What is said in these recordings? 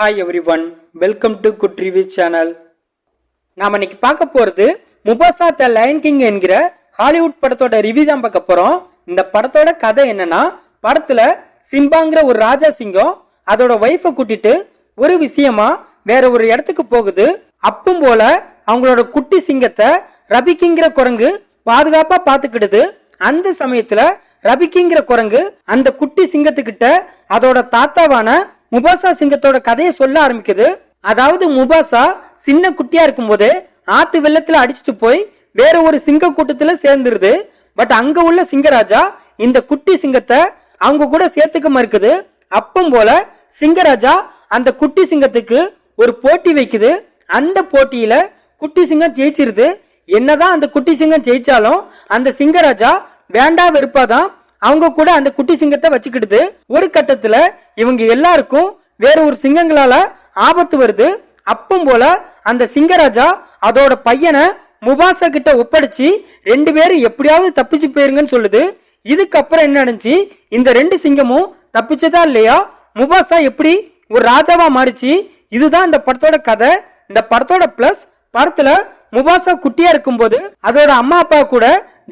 Hi every one, welcome to good review channel. நாம இன்னைக்கு பார்க்க போறது முபாசா த லயன் கிங் என்கிற ஹாலிவுட் படத்தோட ரிவ்யூ தான் பார்க்க போறோம். இந்த படத்தோட கதை என்னன்னா, படத்துல சிம்பாங்கிற ஒரு ராஜா சிங்கம் அதோட ஒய்ஃபை கூட்டிட்டு ஒரு விஷயமா வேற ஒரு இடத்துக்கு போகுது. அப்பும் போல அவங்களோட குட்டி சிங்கத்தை ரபிக்கிங்கிற குரங்கு பாதுகாப்பா பாத்துக்கிடுது. அந்த சமயத்துல ரபிக்கிங்கிற குரங்கு அந்த குட்டி சிங்கத்துக்கிட்ட அதோட தாத்தாவான முபாசா சிங்கத்தோட கதையை சொல்ல ஆரம்பிக்குது. அதாவது முபாசா சின்ன குட்டியா இருக்கும் போது ஆத்து வெள்ளத்துல அடிச்சுட்டு போய் வேற ஒரு சிங்க கூட்டத்துல சேர்ந்துருது. பட் அங்க உள்ள சிங்கராஜா இந்த குட்டி சிங்கத்தை அவங்க கூட சேர்த்துக்க மறுக்குது. அப்பம் போல சிங்கராஜா அந்த குட்டி சிங்கத்துக்கு ஒரு போட்டி வைக்குது. அந்த போட்டியில குட்டி சிங்கம் ஜெயிச்சிருது. என்னதான் அந்த குட்டி சிங்கம் ஜெயிச்சாலும் அந்த சிங்கராஜா வேண்டா வெறுப்பாதான் அவங்க கூட அந்த குட்டி சிங்கத்தை வச்சுக்கிடுது. ஒரு கட்டத்துல இவங்க எல்லாருக்கும் வேற ஒரு சிங்கங்களால ஆபத்து வருது. அப்பம் போல அந்த சிங்கராஜா அதோட பையனை முபாசா கிட்ட ஒப்படைச்சு ரெண்டு பேரும் எப்படியாவது தப்பிச்சு போயிருங்கன்னு சொல்லுது. இதுக்கப்புறம் என்ன நடந்துச்சு, இந்த ரெண்டு சிங்கமும் தப்பிச்சதா இல்லையா, முபாசா எப்படி ஒரு ராஜாவா மாறிச்சு, இதுதான் இந்த படத்தோட கதை. இந்த படத்தோட பிளஸ், படத்துல முபாசா குட்டியா இருக்கும்போது அதோட அம்மா அப்பா கூட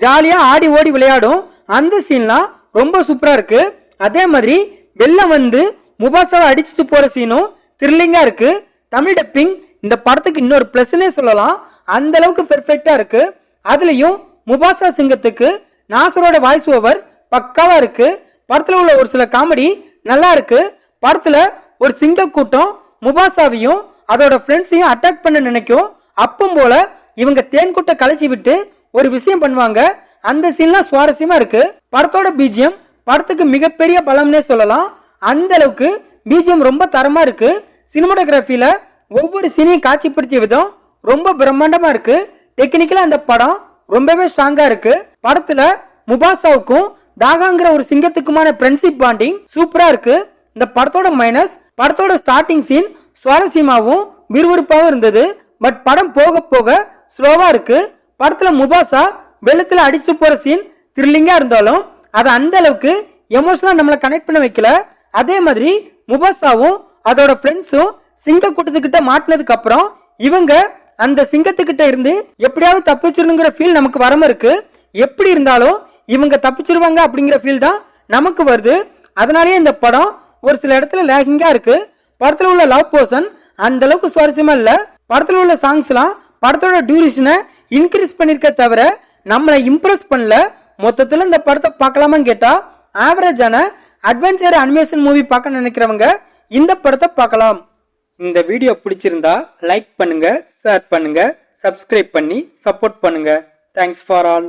ஜாலியா ஆடி ஓடி விளையாடும். அந்த சீன்லாம் ரொம்ப சூப்பரா இருக்கு. அதே மாதிரி வெள்ளம் வந்து முபாசாவை அடிச்சுட்டு போற சீனும் த்ரில்லிங்கா இருக்கு. தமிழ் டப்பிங் இந்த படத்துக்கு இன்னொரு பிளஸ்னே சொல்லலாம். அந்த அளவுக்கு பெர்ஃபெக்டா இருக்கு. அதுலயும் முபாசா சிங்கத்துக்கு நாசரோட வாய்ஸ் ஓவர் பக்காவா இருக்கு. படத்துல உள்ள ஒரு சில காமெடி நல்லா இருக்கு. படத்துல ஒரு சிங்க கூட்டம் முபாசாவையும் அதோட ஃப்ரெண்ட்ஸையும் அட்டாக் பண்ண நினைக்கும். அப்பம் போல இவங்க தேன்கூட்ட கலைச்சி விட்டு ஒரு விஷயம் பண்ணுவாங்க. அந்த சீன்லாம் சுவாரஸ்யமா இருக்கு. படத்தோட பிஜிஎம் படத்துக்கு மிகப்பெரிய பலம்னே சொல்லலாம். அந்த அளவுக்கு பிஜிஎம் ரொம்ப தரமா இருக்கு. சினிமாட்டோகிராஃபில ஒவ்வொரு சீனையும் காட்சிப்படுத்திய விதம் ரொம்ப பிரம்மாண்டமா இருக்கு. டெக்னிக்கலா அந்த படம் ரொம்பவே ஸ்ட்ராங்கா இருக்கு. படத்துல முபாசாவுக்கும் தாகாங்கிற ஒரு சிங்கத்துக்குமான ஃப்ரெண்ட்ஷிப் பாண்டிங் சூப்பரா இருக்கு. இந்த படத்தோட மைனஸ், படத்தோட ஸ்டார்டிங் சீன் சுவாரஸ்யமாகவும் விறுவிறுப்பாகவும் இருந்தது. பட் படம் போக போக ஸ்லோவா இருக்கு. படத்துல முபாசா வெள்ளத்துல அடிச்சுட்டு போற சீன் த்ரில்லிங்கா இருந்தாலும் அது அந்த அளவுக்கு எமோஷனலா நம்மளை கனெக்ட் பண்ண வைக்கல. அதே மாதிரி முபாசாவும் அதோட ஃப்ரெண்ட்ஸும் சிங்க கூட்டத்துக்கிட்ட மாட்டினதுக்கு அப்புறம் இவங்க அந்த சிங்கத்துக்கிட்ட இருந்து எப்படியாவது தப்பிச்சிருங்கிற ஃபீல் நமக்கு வரமா இருக்கு. எப்படி இருந்தாலும் இவங்க தப்பிச்சிருவாங்க அப்படிங்கிற ஃபீல் தான் நமக்கு வருது. அதனாலேயே இந்த படம் ஒரு சில இடத்துல லேகிங்கா இருக்கு. படத்துல உள்ள லவ் போர்ஷன் அந்த அளவுக்கு சுவாரஸ்யமா இல்ல. படத்துல உள்ள சாங்ஸ் எல்லாம் படத்தோட டியூரேஷனை இன்க்ரீஸ் பண்ணிருக்க தவிர நம்மளை இம்ப்ரெஸ் பண்ணல. மொத்தத்துல இந்த படத்தை பார்க்கலாமான்னு கேட்டா ஆவரேஜான அட்வென்ச்சர் அனிமேஷன் மூவி பார்க்க நினைக்கிறவங்க இந்த படத்தை பார்க்கலாம். இந்த வீடியோ பிடிச்சிருந்தா லைக் பண்ணுங்க, ஷேர் பண்ணுங்க, சப்ஸ்கிரைப் பண்ணி சப்போர்ட் பண்ணுங்க. Thanks for all.